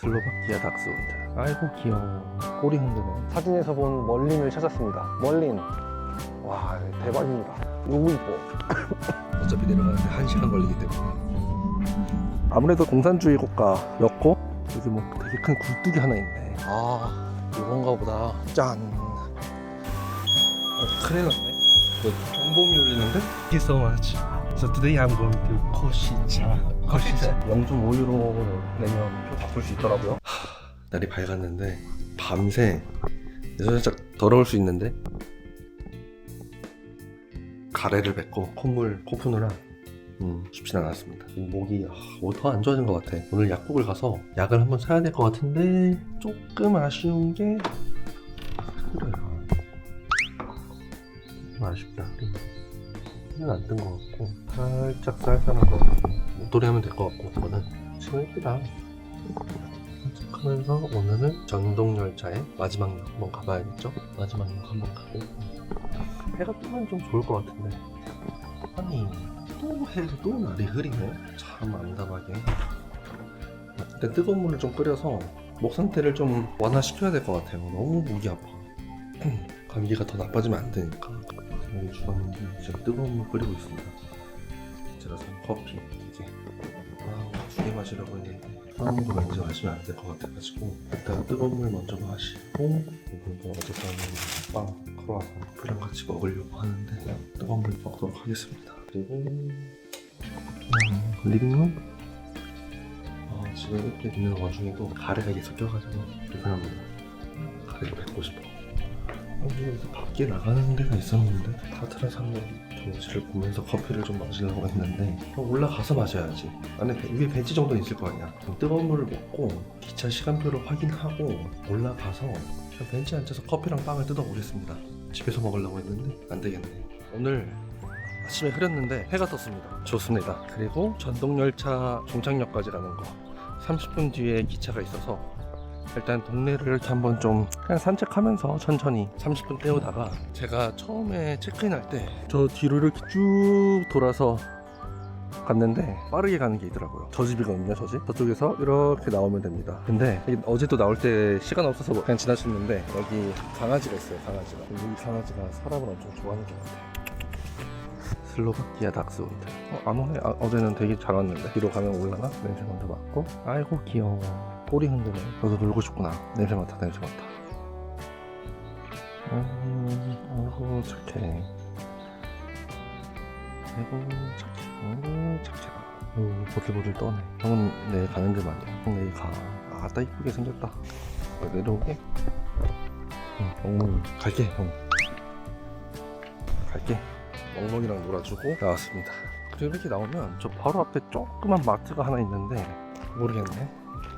슬로바키아 닥스훈드. 아이고 귀여워. 꼬리 흔드네. 사진에서 본 멀린을 찾았습니다. 멀린. 와, 대박입니다. 너무 이뻐. 어차피 내려가는데 1시간 걸리기 때문에. 아무래도 공산주의 국가였고 여기 뭐 되게 큰 굴뚝이 하나 있네. 아, 이건가 보다. 짠. 큰일 났네. 뭐 정보음이 울리는데? Thank you so much. So today I'm going to 코시차. 0.5유로 내면 표 바꿀 수 있더라고요. 날이 밝았는데 밤새 살짝 더러울 수 있는데 가래를 뱉고 콧물 코 푸느라 쉽진 않았습니다. 목이 더 안 좋아진 것 같아. 오늘 약국을 가서 약을 한번 사야 될 것 같은데 조금 아쉬운 게 그래요. 좀 아쉽다. 힘은 안 든 것 같고 살짝 쌀쌀한 것 같고 목도리 하면 될 것 같고 저는 지금 예쁘다. 하면서 오늘은 전동열차의 마지막 역 한번 가봐야겠죠? 마지막 역 한번 가고 해가 뜨면 좀 좋을 것 같은데 아니 또 날이 흐리네. 참 암담하게. 일단 뜨거운 물을 좀 끓여서 목 상태를 좀 완화시켜야 될 것 같아요. 너무 목이 아파. 감기가 더 나빠지면 안 되니까. 여기 주방인데 지금 뜨거운 물 끓이고 있습니다. 제가 산 커피 이게 2개 마시려고 했는데 하나도 왠지 마시면 안 될 것 같아가지고 일단 뜨거운 물 먼저 마시고 이거 어제 사는 빵 크로아상 그랑 같이 먹으려고 하는데 그냥 뜨거운 물 먹도록 하겠습니다. 그리고 리빙룸 지금 이렇게 있는 와중에도 가래가 계속 껴가지고 불편합니다. 가래를 뱉고 싶어. 여기서 밖에 나가는 데가 있었는데 타트라산맥 경치를 보면서 커피를 좀 마시려고 했는데 올라가서 마셔야지. 안에 위에 벤치 정도 있을 거 아니야. 뜨거운 물을 먹고 기차 시간표를 확인하고 올라가서 그냥 벤치에 앉아서 커피랑 빵을 뜯어보겠습니다. 집에서 먹으려고 했는데 안 되겠네. 오늘 아침에 흐렸는데 해가 떴습니다. 좋습니다. 그리고 전동열차 종착역까지 가는 거 30분 뒤에 기차가 있어서 일단 동네를 이렇게 한번 좀 그냥 산책하면서 천천히 30분 때우다가 제가 처음에 체크인할 때 저 뒤로 이렇게 쭉 돌아서 갔는데 빠르게 가는 게 있더라고요. 저 집이거든요. 저 집. 저쪽에서 이렇게 나오면 됩니다. 근데 어제도 나올 때 시간 없어서 그냥 지나쳤는데 여기 강아지가 있어요. 강아지가. 이 강아지가 사람을 엄청 좋아하는 것 같아요. 슬로바키아 닥스훈드. 안 오네. 어제는 되게 잘 왔는데 뒤로 가면 올라나? 냄새 먼저 맡고. 아이고 귀여워. 꼬리 흔드네. 너도 놀고 싶구나. 냄새 맡아. 냄새 맡아. 아이고 착해. 아이고 착해. 아이고 착해라. 보들보들 떠네. 형은 내일 가는 데 말이야. 형 내일 가. 아따 이쁘게 생겼다. 내려오게? 응. 멍멍이 갈게 형. 갈게. 멍멍이랑 놀아주고 나왔습니다. 그리고 이렇게 나오면 저 바로 앞에 조그만 마트가 하나 있는데 모르겠네.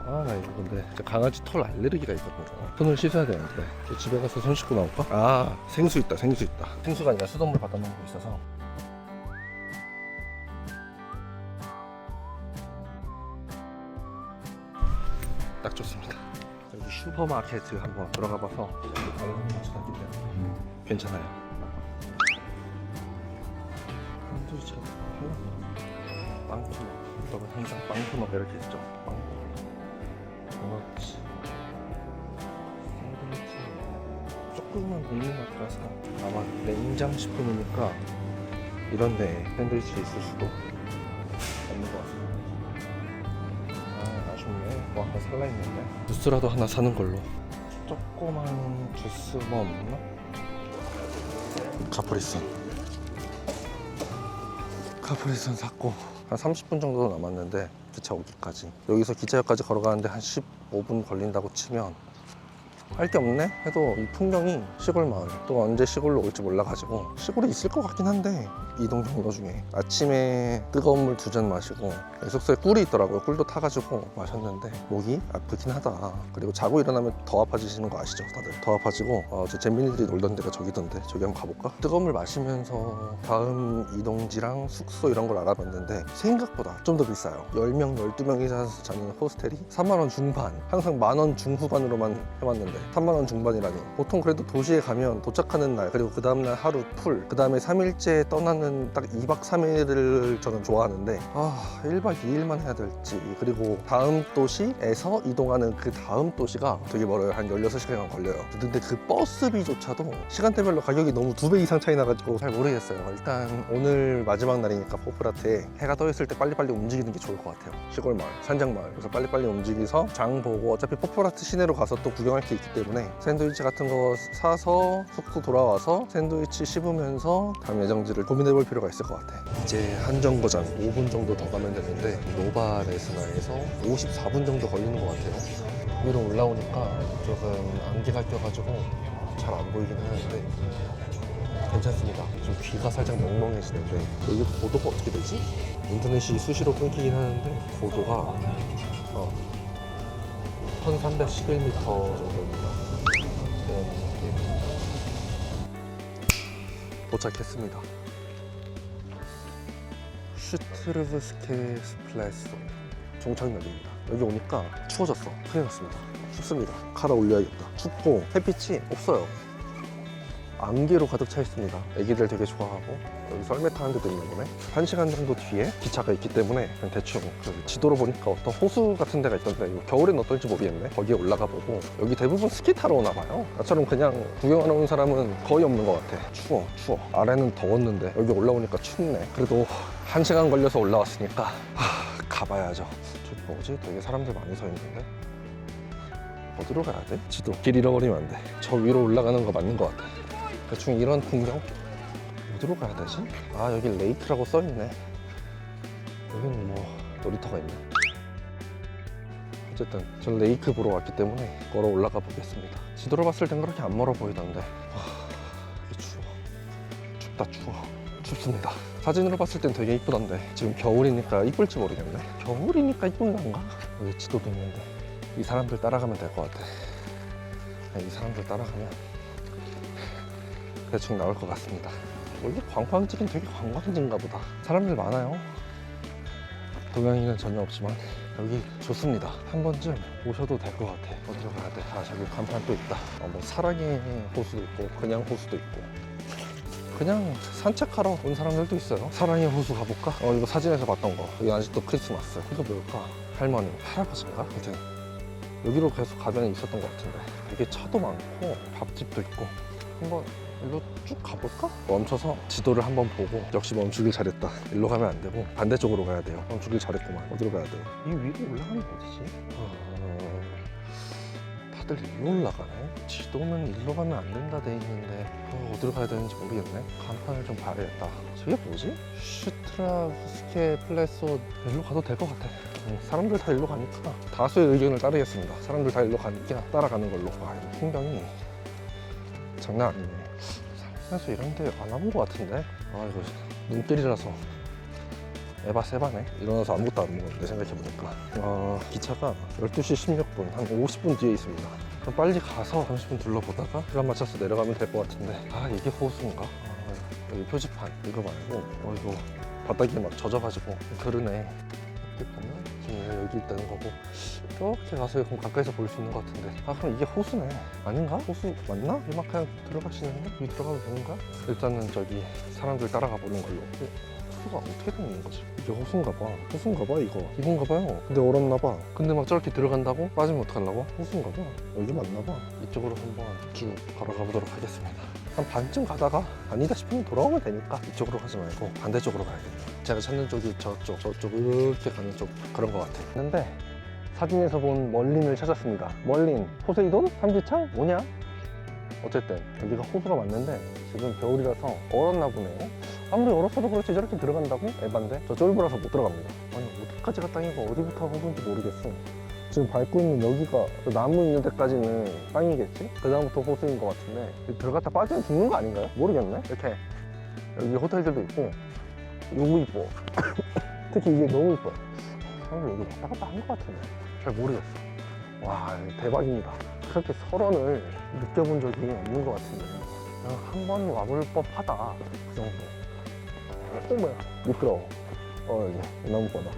나 이거 근데 강아지 털 알레르기가 있거든요. 손을 씻어야 되는데 집에 가서 손 씻고 나올까? 생수 있다. 생수가 아니라 수돗물 갖다 놓은 거 있어서. 딱 좋습니다. 여기 슈퍼마켓 한번 들어가 봐서 다른 것도 찾았기 때문에 괜찮아요. 샌드위치가 빵 코너. 여러분 항상 빵 코너가 이렇게 있죠. 빵 코너. 그렇지. 샌드위치. 조그만 동네마트라서 아마 냉장식품이니까 이런데 샌드위치 있을 수도 없는 것 같습니다. 아쉽네. 뭐 하나 살라했는데 주스라도 하나 사는 걸로. 조그만 주스 뭐 없나? 카프리슨 샀고 한 30분 정도 남았는데 기차 오기까지. 여기서 기차역까지 걸어가는데 한 15분 걸린다고 치면 할 게 없네 해도 이 풍경이 시골 마을. 또 언제 시골로 올지 몰라가지고 시골에 있을 것 같긴 한데 이동 경로 중에 아침에 뜨거운 물 2잔 마시고 숙소에 꿀이 있더라고요. 꿀도 타가지고 마셨는데 목이 아프긴 하다. 그리고 자고 일어나면 더 아파지시는 거 아시죠 다들? 더 아파지고 저 잼민이들이 놀던 데가 저기던데 저기 한번 가볼까? 뜨거운 물 마시면서 다음 이동지랑 숙소 이런 걸 알아봤는데 생각보다 좀 더 비싸요. 10명 12명이 자는 호스텔이 3만원 중반, 항상 만원 중후반으로만 해봤는데 3만 원 중반이라니. 보통 그래도 도시에 가면 도착하는 날 그리고 그 다음날 하루 풀, 그 다음에 3일째 떠나는 딱 2박 3일을 저는 좋아하는데 1박 2일만 해야 될지, 그리고 다음 도시에서 이동하는 그 다음 도시가 되게 멀어요. 한 16시간 걸려요. 근데 그 버스비조차도 시간대별로 가격이 너무 2배 이상 차이 나가지고 잘 모르겠어요. 일단 오늘 마지막 날이니까 포프라트에 해가 떠 있을 때 빨리빨리 움직이는 게 좋을 것 같아요. 시골 마을, 산장 마을. 그래서 빨리빨리 움직여서 장 보고, 어차피 포프라트 시내로 가서 또 구경할 게 있기 때문에 샌드위치 같은 거 사서 숙소 돌아와서 샌드위치 씹으면서 다음 예정지를 고민해 볼 필요가 있을 것 같아. 이제 한정거장 5분 정도 더 가면 되는데 노바 레스나에서 54분 정도 걸리는 것 같아요. 위로 올라오니까 조금 안개가 껴가지고 잘 안 보이긴 하는데 괜찮습니다. 좀 귀가 살짝 멍멍해지는데, 여기 고도가 어떻게 되지? 인터넷이 수시로 끊기긴 하는데 고도가 1311m 정도입니다. 도착했습니다. 슈트르브스케 스플레소 종착역입니다. 여기 오니까 추워졌어. 큰일 났습니다. 춥습니다. 갈아 올려야겠다. 춥고 햇빛이 없어요. 안개로 가득 차 있습니다. 애기들 되게 좋아하고. 여기 썰매 타는 데도 있는 거네. 1시간 정도 뒤에 기차가 있기 때문에 그냥 대충 지도로 보니까 어떤 호수 같은 데가 있던데, 이거 겨울엔 어떨지 모르겠네. 거기에 올라가 보고. 여기 대부분 스키 타러 오나 봐요. 나처럼 그냥 구경하러 온 사람은 거의 없는 것 같아. 추워. 아래는 더웠는데 여기 올라오니까 춥네. 그래도 1시간 걸려서 올라왔으니까 가봐야죠. 저기 뭐지? 되게 사람들 많이 서 있는데 어디로 가야 돼? 지도 길 잃어버리면 안 돼. 저 위로 올라가는 거 맞는 것 같아. 대충 이런 풍경? 어디로 가야 되지? 여기 레이크라고 써있네. 여기는 뭐 놀이터가 있네. 어쨌든 전 레이크 보러 왔기 때문에 걸어 올라가 보겠습니다. 지도로 봤을 땐 그렇게 안 멀어 보이던데 이게 추워. 추워. 춥습니다. 사진으로 봤을 땐 되게 이쁘던데 지금 겨울이니까 이쁠지 모르겠네. 겨울이니까 이쁜 건가? 여기 지도도 있는데 이 사람들 따라가면 될 것 같아. 이 사람들 따라가면 대충 나올 것 같습니다. 여기 관광지긴 되게 관광지인가 보다. 사람들 많아요. 동양인은 전혀 없지만 여기 좋습니다. 한 번쯤 오셔도 될 것 같아. 어디로 가야 돼? 저기 간판 또 있다. 뭐 사랑의 호수도 있고 그냥 호수도 있고 그냥 산책하러 온 사람들도 있어요. 사랑의 호수 가볼까? 이거 사진에서 봤던 거. 여기 아직도 크리스마스. 이거 뭘까? 할머니, 할아버지인가? 아무튼 여기로 계속 가면 있었던 것 같은데 되게 차도 많고 밥집도 있고 한번 일로 쭉 가볼까? 멈춰서 지도를 한번 보고 역시 멈추길 잘했다. 일로 가면 안 되고 반대쪽으로 가야 돼요. 멈추길 잘했구만. 어디로 가야 돼? 이 위로 올라가는 게 어디지? 다들 일로 올라가네? 지도는 일로 가면 안 된다 돼 있는데 어디로 가야 되는지 모르겠네. 간판을 좀 봐야겠다. 저게 뭐지? 슈트라브스케 플레소. 일로 가도 될 것 같아. 사람들 다 일로 가니까 다수의 의견을 따르겠습니다. 사람들 다 일로 가니까 따라가는 걸로. 이 풍경이 장난 아니네. 살면서 이런 데 안 와본 것 같은데? 이거 눈길이라서 에바세바네. 일어나서 아무것도 안 먹었는데 생각해보니까 기차가 12시 16분 한 50분 뒤에 있습니다. 그럼 빨리 가서 30분 둘러보다가 시간 맞춰서 내려가면 될 것 같은데 이게 호수인가? 여기 표지판 이거 말고 이거 바닥이 막 젖어가지고 그러네. 이렇게 보면 지금 여기 있다는 거고 이렇게 가서 그럼 가까이서 볼 수 있는 것 같은데 그럼 이게 호수네. 아닌가? 호수 맞나? 이만 그냥 들어가시는데? 여기 들어가면 되는 거야? 일단은 저기 사람들 따라가 보는 걸로. 호수가 어떻게 되는 거지? 이게 호수인가 봐. 이건가 봐요. 근데 얼었나 봐. 근데 막 저렇게 들어간다고? 빠지면 어떡하려고? 호수인가 봐. 여기 맞나 봐. 이쪽으로 한번 쭉 걸어가 보도록 하겠습니다. 한 반쯤 가다가 아니다 싶으면 돌아오면 되니까 이쪽으로 가지 말고 반대쪽으로 가야겠네. 제가 찾는 쪽이 저쪽 이렇게 가는 쪽 그런 것 같아. 근데 사진에서 본 멀린을 찾았습니다. 멀린, 포세이돈? 삼지창? 뭐냐? 어쨌든 여기가 호수가 맞는데 지금 겨울이라서 얼었나 보네요. 아무리 얼었어도 그렇지 저렇게 들어간다고? 에반데? 저 쫄보라서 못 들어갑니다. 아니 어디까지가 땅이고 어디부터 호수인지 모르겠어. 지금 밟고 있는 여기가 나무 있는 데까지는 땅이겠지? 그 다음부터 호수인 것 같은데 들어갔다 빠지면 죽는 거 아닌가요? 모르겠네. 이렇게 여기 호텔들도 있고 너무 이뻐. 특히 이게 너무 이뻐. 사람들 여기 왔다 갔다 한 것 같은데 잘 모르겠어. 와 대박입니다. 그렇게 설원을 느껴본 적이 없는 것 같은데 그냥 한번 와볼 법하다. 그 정도. 뭐야 미끄러워. 여기 나무바다.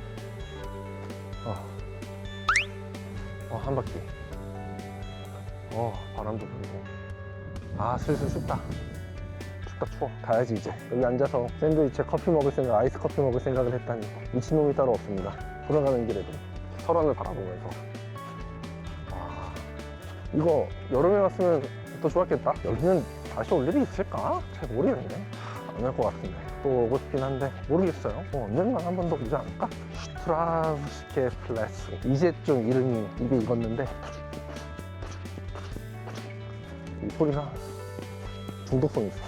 한 바퀴. 바람도 불고. 아, 슬슬 춥다. 춥다, 추워. 가야지 이제. 여기 앉아서 샌드위치에 커피 먹을 생각, 아이스 커피 먹을 생각을 했다니 미친놈이 따로 없습니다. 돌아가는 길에도 설원을 바라보면서. 아, 이거 여름에 왔으면 더 좋았겠다. 여기는 다시 올 일이 있을까? 잘 모르겠네. 안 올 것 같은데. 또 오고 싶긴 한데 모르겠어요. 언젠가 한 번 더 오지 않을까? 슈트라브스케 플레스. 이제 좀 이름이 입에 익었는데 이 소리가 중독성이 있어.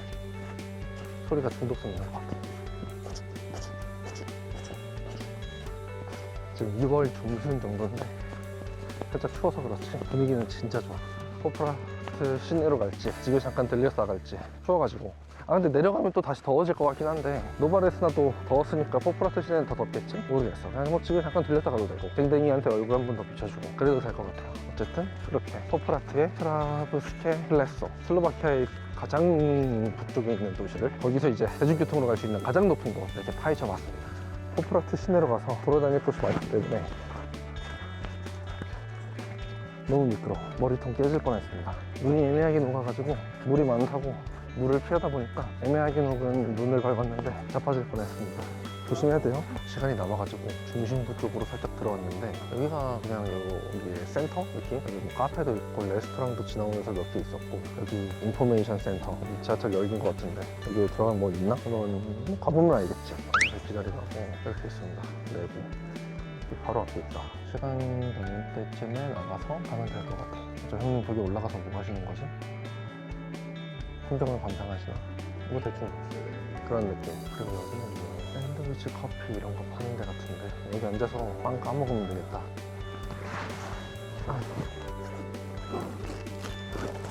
소리가 중독성이 있는 것 같아. 지금 2월 중순 정도인데 살짝 추워서 그렇지 분위기는 진짜 좋아. 포프라트 시내로 갈지 지금 잠깐 들렸다 갈지 추워가지고. 아 근데 내려가면 또 다시 더워질 것 같긴 한데 노바레스나도 더웠으니까 포프라트 시내는 더 덥겠지? 모르겠어. 그냥 뭐 지금 잠깐 들렸다 가도 되고 댕댕이한테 얼굴 한 번 더 비춰주고 그래도 될 것 같아요. 어쨌든 이렇게 포프라트의 트라브스케 플레소, 슬로바키아의 가장 북쪽에 있는 도시를 거기서 이제 대중교통으로 갈 수 있는 가장 높은 곳 이렇게 파헤쳐 봤습니다. 포프라트 시내로 가서 돌아다닐 곳이 많기 때문에 너무 미끄러워. 머리통 깨질 뻔했습니다. 눈이 애매하게 녹아가지고 물이 많다고 물을 피하다 보니까 애매하게 녹은 눈을 밟았는데 자빠질 뻔했습니다. 조심해야 돼요. 시간이 남아가지고 중심부 쪽으로 살짝 들어왔는데 여기가 그냥 여기 센터 느낌? 여기 뭐 카페도 있고 레스토랑도 지나오면서 몇 개 있었고 여기 인포메이션 센터 여기 지하철 열린 것 같은데 여기 들어가면 뭐 있나? 그러면 뭐 가보면 알겠지. 기다리라고 이렇게 있습니다. 내부 여기 바로 앞에 있다. 시간 되는 때쯤에 나가서 가면 될 것 같아. 저 형님 거기 올라가서 뭐 하시는 거지? 풍경을 감상하시나? 뭐 대충 그런 느낌. 그리고 여기는 뭐 샌드위치 커피 이런 거 파는 데 같은데 여기 앉아서 빵 까먹으면 되겠다.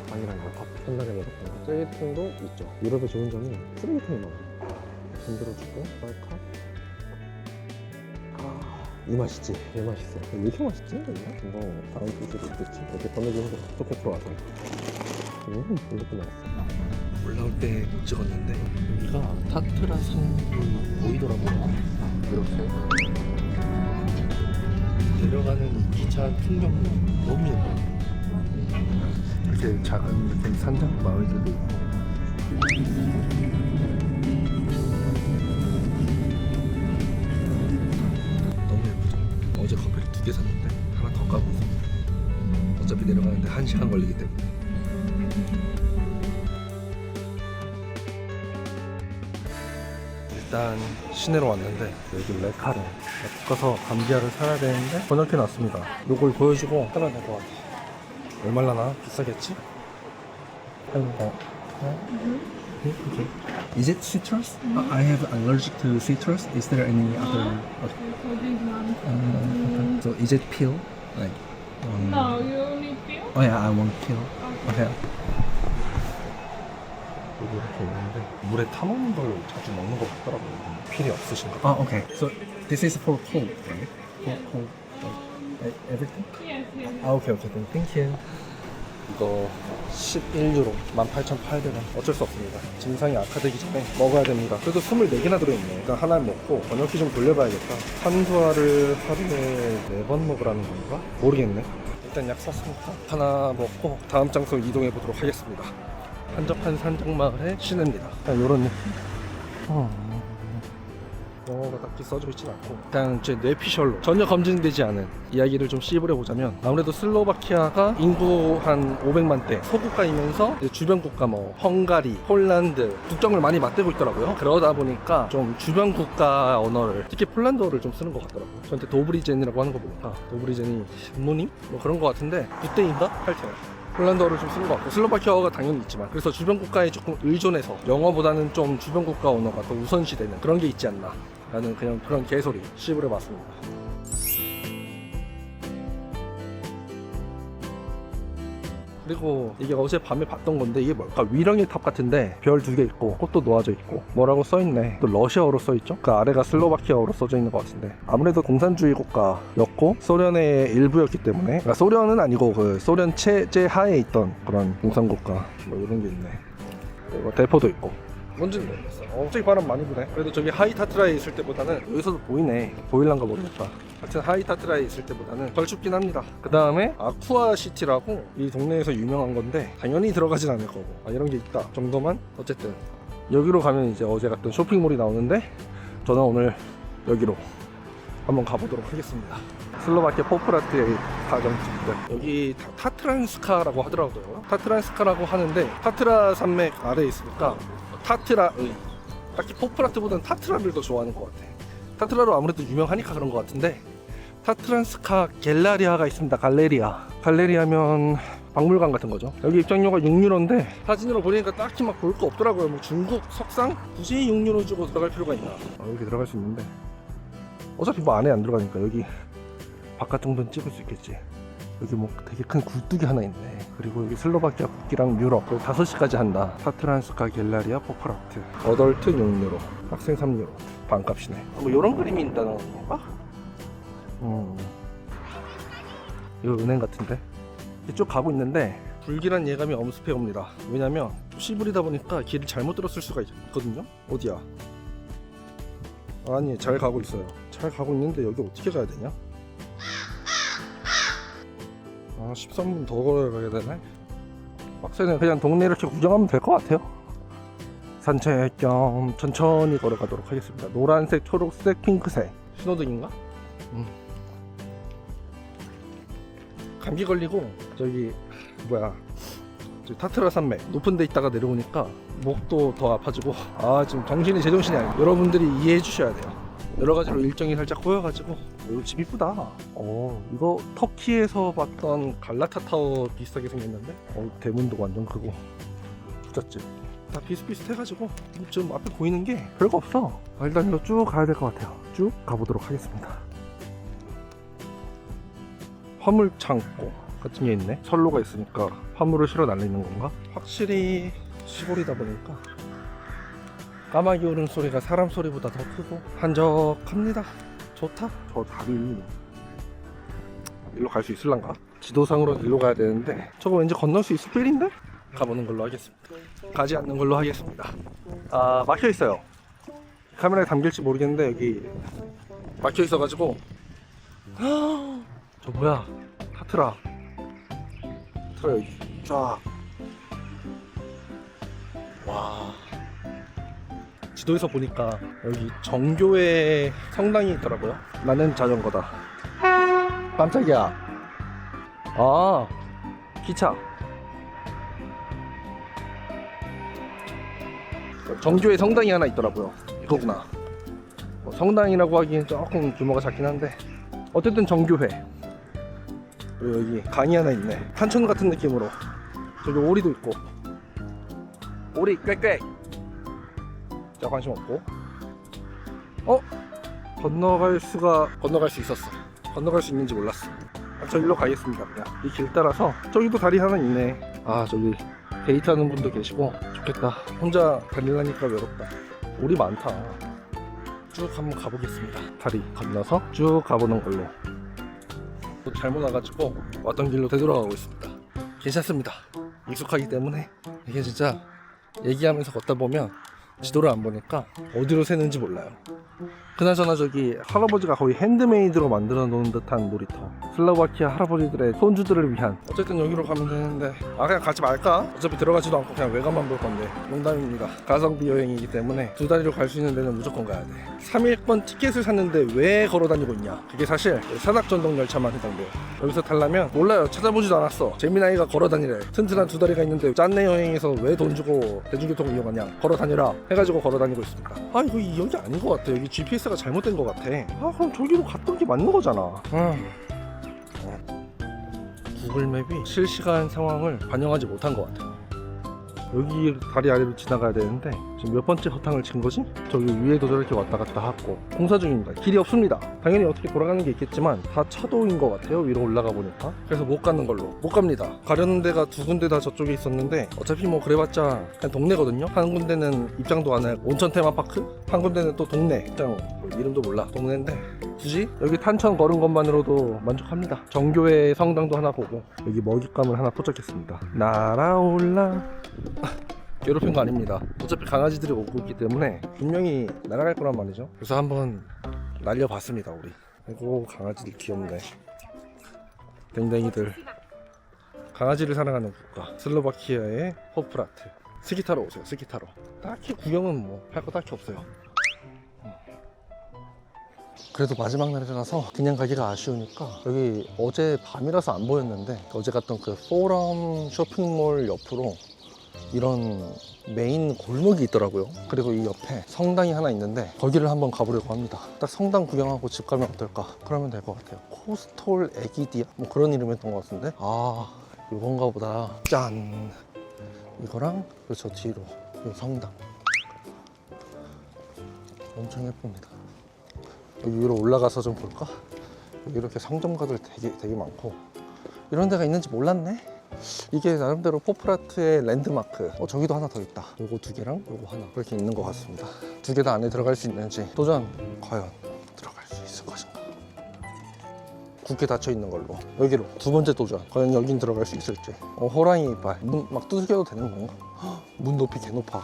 빵이랑 이거 커피 옛날에 먹었던 거 쓰레기통도 있죠. 유럽의 좋은 점이 쓰레기통이 많아요. 만들어주고 빨카. 이 맛이지. 이 맛있어. 왜 이렇게 맛있지? 이거 다른 소스도 있겠지. 이렇게 번역해서 어떻게 들어와서 이것도 맛있어. 올라올 때 찍었는데 여기가 타트라 산이 보이더라고요. 이렇게 내려가는 기차 풍경도 너무 예뻐요. 이렇게 작은 이렇게 산장 마을들도 있고 너무 예쁘죠. 어제 커피를 2개 샀는데 하나 더 까고 있습니다. 어차피 내려가는데 1시간 걸리기 때문에. 일단 시내로 왔는데 여기 레카레 가서 감비아를 사야 되는데 번역해 놨습니다. 요걸 보여주고 따라야 될 것 같아. 얼마나 비싸겠지? Okay. Is it citrus? I have allergic to citrus. Is there any other? Okay. So is it peel? Like? No, you only peel? Oh yeah, I want peel. Okay. 여기 이렇게 있는데 물에 타먹는 걸 자주 먹는 것 같더라고요. 필이 없으신가 봐. Okay. So this is for cold, right? For cold, everything? Yes, yes. Okay. Thank you. 이거 11유로 18,800원. 어쩔 수 없습니다. 증상이 악화되기 전에 먹어야 됩니다. 그래도 24개나 들어있네. 일단 하나 먹고 번역기 좀 돌려봐야겠다. 탄두아를 하루에 4번 먹으라는 건가? 모르겠네. 일단 약 샀으니까 하나 먹고 다음 장소로 이동해 보도록 하겠습니다. 한적한 산장마을의 시내입니다. 그냥 이런 느낌. 영어가 딱히 써져 있진 않고 그냥 제 뇌피셜로 전혀 검증되지 않은 이야기를 좀 씹으려보자면 아무래도 슬로바키아가 인구 한 500만대 소국가이면서 주변 국가 뭐 헝가리, 폴란드 국정을 많이 맞대고 있더라고요. 그러다 보니까 좀 주변 국가 언어를 특히 폴란드어를 좀 쓰는 것 같더라고요. 저한테 도브리젠이라고 하는 거 보니까 도브리젠이 신모님? 뭐 그런 것 같은데 그때인가? 하여튼 폴란드어를 좀 쓰는 것 같고 슬로바키아어가 당연히 있지만 그래서 주변 국가에 조금 의존해서 영어보다는 좀 주변 국가 언어가 더 우선시되는 그런 게 있지 않나 라는 그냥 그런 개소리 씹으려봤습니다. 그리고 이게 어제 밤에 봤던 건데 이게 뭘까? 위령의 탑 같은데 별 2개 있고 꽃도 놓아져 있고 뭐라고 써있네. 또 러시아어로 써있죠? 그 아래가 슬로바키아어로 써져 있는 것 같은데 아무래도 공산주의 국가였고 소련의 일부였기 때문에 그러니까 소련은 아니고 그 소련 체제 하에 있던 그런 공산국가 뭐 이런 게 있네. 그리고 대포도 있고 뭔지는 모르겠어. 갑자기 바람 많이 부네. 그래도 저기 하이타트라에 있을 때보다는 여기서도 보이네. 보일란가 모르겠다. 하여튼 하이타트라에 있을 때보다는 덜 춥긴 합니다. 그 다음에 아쿠아시티라고 이 동네에서 유명한 건데 당연히 들어가진 않을 거고 이런 게 있다 정도만. 어쨌든 여기로 가면 이제 어제 갔던 쇼핑몰이 나오는데 저는 오늘 여기로 한번 가보도록 하겠습니다. 슬로바키아 포프라트의 가정집들. 여기 타트란스카라고 하더라고요. 타트란스카라고 하는데 타트라 산맥 아래에 있으니까 타트라의, 딱히 포프라트보다는 타트라를 더 좋아하는 것 같아. 타트라로 아무래도 유명하니까 그런 것 같은데 타트란스카 갤라리아가 있습니다. 갈레리아면 박물관 같은 거죠. 여기 입장료가 6유로인데 사진으로 보니까 딱히 막 볼 거 없더라고요. 뭐 중국 석상? 굳이 6유로 주고 들어갈 필요가 있나. 여기 들어갈 수 있는데 어차피 뭐 안에 안 들어가니까 여기 바깥 정도는 찍을 수 있겠지. 여기 뭐 되게 큰 굴뚝이 하나 있네. 그리고 여기 슬로바키아 국기랑 유럽 5시까지 한다. 타트란스카 갤라리아 포프라트. 어덜트 6유로, 학생 3유로. 반값이네. 뭐 이런 그림이 있다는 건가? 이거 은행 같은데? 이쪽 가고 있는데 불길한 예감이 엄습해 옵니다. 왜냐면 씨부리다 보니까 길을 잘못 들었을 수가 있거든요. 어디야? 아니, 잘 가고 있어요. 잘 가고 있는데 여기 어떻게 가야 되냐? 13분 더 걸어가야 되네. 빡세네. 그냥 동네 이렇게 구경하면 될 것 같아요. 산책 겸 천천히 걸어가도록 하겠습니다. 노란색, 초록색, 핑크색 신호등인가? 감기 걸리고 저기 타트라 산맥 높은 데 있다가 내려오니까 목도 더 아파지고 지금 정신이 제정신이 아니에요. 여러분들이 이해해 주셔야 돼요. 여러 가지로 일정이 살짝 꼬여가지고. 이거 집 이쁘다. 이거 터키에서 봤던 갈라타 타워 비슷하게 생겼는데 대문도 완전 크고 부잣집 다 비슷비슷해가지고 지금 앞에 보이는 게 별거 없어. 일단 이거 쭉 가야 될 것 같아요. 쭉 가보도록 하겠습니다. 화물 창고 같은 게 있네. 선로가 있으니까 화물을 실어 날리는 건가? 확실히 시골이다 보니까 까마귀 우는 소리가 사람 소리보다 더 크고 한적합니다. 좋다. 저 다리 일로 갈 수 있을란가? 지도상으로 일로 가야 되는데 저거 왠지 건널 수 있을 필인데? 가보는 걸로 하겠습니다. 가지 않는 걸로 하겠습니다. 막혀 있어요. 카메라에 담길지 모르겠는데 여기 막혀 있어가지고. 저 뭐야? 타트라 여기 쫙. 와. 지도에서 보니까 여기 정교회 성당이 있더라고요. 나는 자전거다. 깜짝이야. 기차. 정교회 성당이 하나 있더라고요. 이거구나. 성당이라고 하기엔 조금 규모가 작긴 한데 어쨌든 정교회. 그리고 여기 강이 하나 있네. 탄천 같은 느낌으로. 저기 오리도 있고. 오리 꽥꽥. 자, 관심 없고. 건너갈 수 있었어. 건너갈 수 있는지 몰랐어. 저 일로 가겠습니다. 그냥 이 길 따라서. 저기도 다리 하나 있네. 저기 데이트하는 분도 계시고 좋겠다. 혼자 다니려니까 외롭다. 오리 많다. 쭉 한번 가보겠습니다. 다리 건너서 쭉 가보는 걸로. 또 잘못 와가지고 왔던 길로 되돌아가고 있습니다. 괜찮습니다. 익숙하기 때문에. 이게 진짜 얘기하면서 걷다 보면 지도를 안 보니까 어디로 새는지 몰라요. 그나저나 저기 할아버지가 거의 핸드메이드로 만들어 놓은 듯한 놀이터. 슬로바키아 할아버지들의 손주들을 위한. 어쨌든 여기로 가면 되는데 그냥 가지 말까? 어차피 들어가지도 않고 그냥 외관만 볼 건데. 농담입니다. 가성비 여행이기 때문에 두 다리로 갈 수 있는 데는 무조건 가야 돼. 3일권 티켓을 샀는데 왜 걸어 다니고 있냐? 그게 사실 산악전동 열차만 해당돼요. 여기서 타려면 몰라요. 찾아보지도 않았어. 재민아이가 걸어 다니래. 튼튼한 두 다리가 있는데 짠내 여행에서 왜 돈 주고 대중교통을 이용하냐? 걸어 다니라 해가지고 걸어 다니고 있습니다. 이거 여기 아닌 것 같아. 여기 GPS가 잘못된 것 같아. 그럼 저기로 갔던 게 맞는 거잖아. 구글맵이 실시간 상황을 반영하지 못한 것 같아. 여기 다리 아래로 지나가야 되는데 지금 몇 번째 허탕을 친 거지? 저기 위에도 저렇게 왔다 갔다 하고 공사 중입니다. 길이 없습니다. 당연히 어떻게 돌아가는 게 있겠지만 다 차도인 것 같아요. 위로 올라가 보니까. 그래서 못 가는 걸로. 못 갑니다. 가려는 데가 두 군데 다 저쪽에 있었는데 어차피 뭐 그래봤자 그냥 동네거든요. 한 군데는 입장도 안 하고 온천 테마파크, 한 군데는 또 동네 입장 이름도 몰라. 동네인데 굳이 여기 탄천 걸은 것만으로도 만족합니다. 정교회 성당도 하나 보고 여기 먹잇감을 하나 포착했습니다. 날아올라 괴롭힌 거 아닙니다. 어차피 강아지들이 오고 있기 때문에 분명히 날아갈 거란 말이죠. 그래서 한번 날려봤습니다 우리. 아이고 강아지들 귀엽네. 댕댕이들. 강아지를 사랑하는 국가 슬로바키아의 포프라트. 스키 타러 오세요. 스키 타러. 딱히 구경은 뭐 할 거 딱히 없어요. 그래도 마지막 날이라서 그냥 가기가 아쉬우니까 여기 어제 밤이라서 안 보였는데 어제 갔던 그 포럼 쇼핑몰 옆으로 이런 메인 골목이 있더라고요. 그리고 이 옆에 성당이 하나 있는데 거기를 한번 가보려고 합니다. 딱 성당 구경하고 집 가면 어떨까? 그러면 될 것 같아요. 코스톨 에기디아? 뭐 그런 이름이었던 것 같은데 아 이건가 보다. 짠! 이거랑 그리고 저 뒤로 이 성당 엄청 예쁩니다. 여기 위로 올라가서 좀 볼까? 여기 이렇게 상점가들 되게 많고 이런 데가 있는지 몰랐네. 이게 나름대로 포프라트의 랜드마크. 저기도 하나 더 있다. 요거 두 개랑 요거 하나 그렇게 있는 것 같습니다. 두 개 다 안에 들어갈 수 있는지 도전. 과연 들어갈 수 있을 것인가? 굳게 닫혀 있는 걸로 여기로 두 번째 도전. 과연 여긴 들어갈 수 있을지. 호랑이 이빨. 문 막 두들겨도 되는 건가? 헉, 문 높이 개 높아.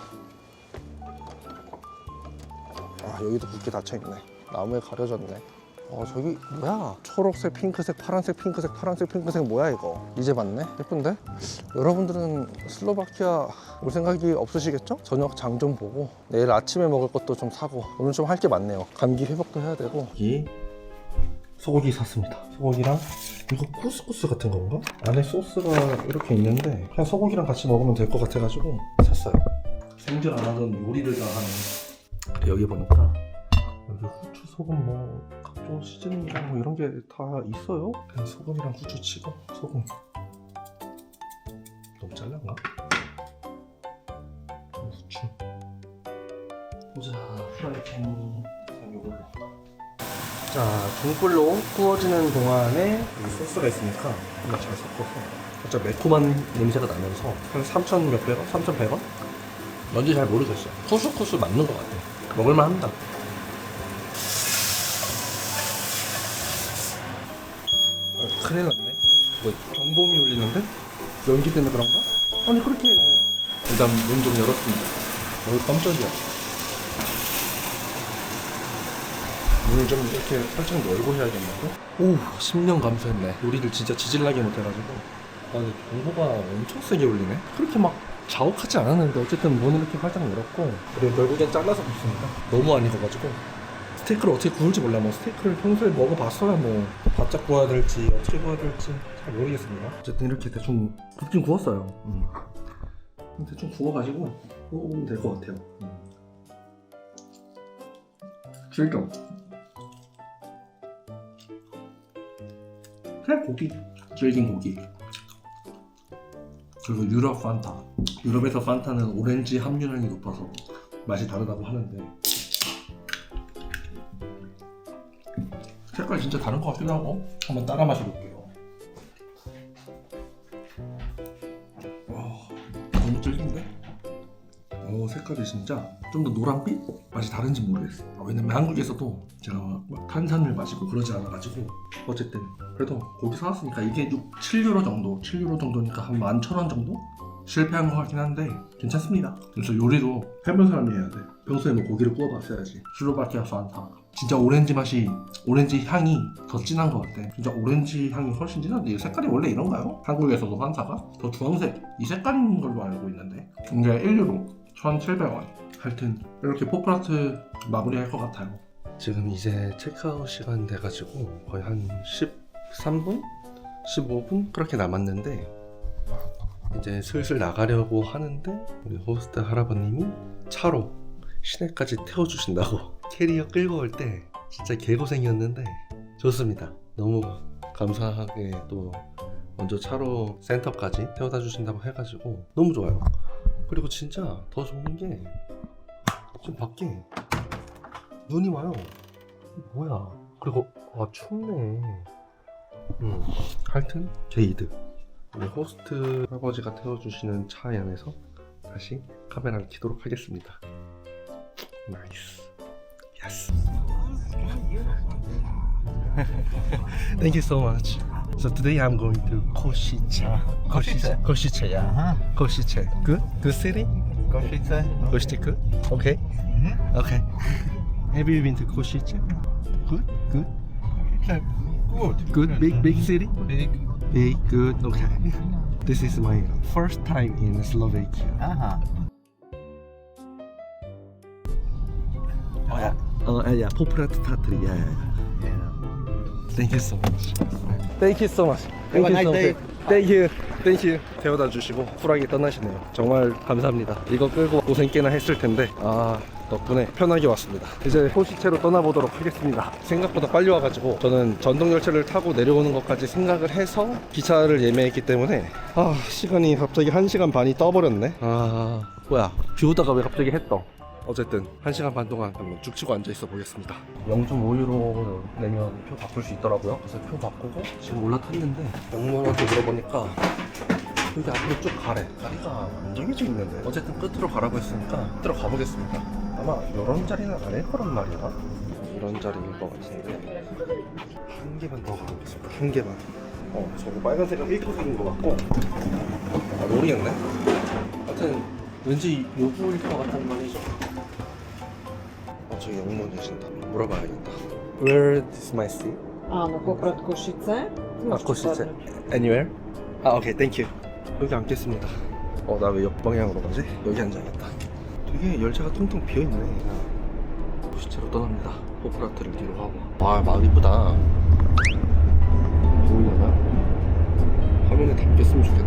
아 여기도 굳게 닫혀 있네. 나무에 가려졌네. 저기 뭐야? 초록색, 핑크색, 파란색, 핑크색, 파란색, 핑크색 뭐야 이거? 이제 봤네? 예쁜데? 여러분들은 슬로바키아 올 생각이 없으시겠죠? 저녁 장 좀 보고 내일 아침에 먹을 것도 좀 사고 오늘 좀 할 게 많네요. 감기 회복도 해야 되고. 여기 소고기 샀습니다. 소고기랑 이거 쿠스쿠스 같은 건가? 안에 소스가 이렇게 있는데 그냥 소고기랑 같이 먹으면 될 것 같아가지고 샀어요. 생전 안 하던 요리를 다 하는. 여기 보니까 여기 후추, 소금 뭐 각종 시즈닝이랑 뭐 이런 게 다 있어요. 그냥 소금이랑 후추 치고 소금 너무 잘랐나? 후추. 보자 프라이팬 요걸로. 자 중불로 구워지는 동안에 여기 소스가 있으니까 이거 잘 섞어서 살짝 매콤한 냄새가 나면서 한 3,000 몇백 원? 3,100원? 뭔지 잘 모르겠어요. 쿠스쿠스 맞는 것 같아. 먹을만 합니다. 큰일 났네. 뭐 경보음이 울리는데? 연기 때문에 그런가? 아니 그렇게 일단 문 좀 열었습니다. 깜짝이야. 문을 좀 이렇게 살짝 열고 해야겠는데? 오 10년 감수했네. 요리를 진짜 지질나게 못해가지고. 근데 경보가 엄청 세게 울리네. 그렇게 막 자욱하지 않았는데 어쨌든 문을 이렇게 활짝 열었고 그리고 결국엔 잘라서 굽습니다. 너무 안 익어가지고 스테이크를 어떻게 구울지 몰라. 뭐 스테이크를 평소에 먹어봤어야 뭐 바짝 구워야 될지 어떻게 구워야 될지 잘 모르겠습니다. 어쨌든 이렇게 대충 굽긴 구웠어요. 대충 구워가지고 구우면 될 것 같아요. 질겨. 그냥 고기, 질긴 고기. 그리고 유럽 판타. 유럽에서 판타는 오렌지 함유량이 높아서 맛이 다르다고 하는데 색깔이 진짜 다른 것 같기도 하고 한번 따라 마셔볼게요. 와 너무 질긴데? 색깔이 진짜 좀 더 노란빛? 맛이 다른지 모르겠어요. 왜냐면 한국에서도 제가 막 탄산을 마시고 그러지 않아가지고 어쨌든 그래도 고기 사왔으니까 이게 7유로 정도 7유로 정도니까 한 11,000원 정도? 실패한 것 같긴 한데 괜찮습니다. 그래서 요리도 해본 사람이 해야 돼. 평소에 뭐 고기를 구워봤어야지. 슬로바키아 판타 진짜 오렌지 맛이, 오렌지 향이 더 진한 것 같아. 진짜 오렌지 향이 훨씬 진한데 이 색깔이 원래 이런가요? 한국에서도 판타가? 더 주황색 이 색깔인 걸로 알고 있는데 이게 1유로 1,700원. 하여튼 이렇게 포프라트 마무리할 것 같아요. 지금 이제 체크아웃 시간 돼가지고 거의 한 13분? 15분? 그렇게 남았는데 이제 슬슬 나가려고 하는데 우리 호스트 할아버님이 차로 시내까지 태워주신다고 캐리어 끌고 올 때 진짜 개고생이었는데 좋습니다. 너무 감사하게 또 먼저 차로 센터까지 태워다 주신다고 해가지고 너무 좋아요. 그리고 진짜 더 좋은 게 지금 밖에 눈이 와요. 뭐야. 그리고 춥네. 하여튼 게이드 우리 호스트 할아버지가 태워주시는 차 안에서 다시 카메라를 켜도록 하겠습니다. 나이스. 예스. Thank you so much. So today I'm going to Košice. Košice, yeah. Košice. Good? Good city? Košice. Košice? Okay. Okay. Have you been to Košice? Good. Good. Good. Good. Big city. Big. Big. Good. Okay. This is my first time in Slovakia. Aha. Oh yeah. Yeah. Poprat Tatry. Yeah. Yeah. Thank you so much. Thank you so much. Have a nice day. Thank you. Thank you. 데려다 주시고 쿨하게 떠나시네요. 정말 감사합니다. 이거 끌고 고생 꽤나 했을 텐데 덕분에 편하게 왔습니다. 이제 코시체로 떠나보도록 하겠습니다. 생각보다 빨리 와가지고 저는 전동열차를 타고 내려오는 것까지 생각을 해서 기차를 예매했기 때문에 시간이 갑자기 1시간 반이 떠버렸네. 뭐야 비 오다가 왜 갑자기 했어. 어쨌든 1시간 반 동안 한번 죽치고 앉아있어 보겠습니다. 영주 5유로 내면 표 바꿀 수 있더라고요. 그래서 표 바꾸고 지금 올라탔는데 영무원한테 물어보니까 여기 앞으로 쭉 가래. 다리가 안 정해져 있는데 어쨌든 끝으로 가라고 했으니까 끝으로 가보겠습니다. 아마 이런 자리는 아닐 거란 말이야. 이런 자리일 것 같은데 한 개만 더 가보겠습니다. 한 개만. 저거 빨간색은 1코스인 것 같고 모르겠네. 하여튼 왠지 요구일 것 같단 말이죠. 저기 영무원 계신다. 물어봐야겠다. Where is my seat? Poprad Košice. Košice. Anywhere? 오케이, 땡큐. 여기 앉겠습니다. 나 왜 역방향으로 가지? 여기 앉아야겠다. 되게 열차가 텅텅 비어있네. 코시체로 떠납니다. 포프라트를 뒤로 하고. 마을 이쁘다. 보이려나? 화면에 담겼으면 좋겠다.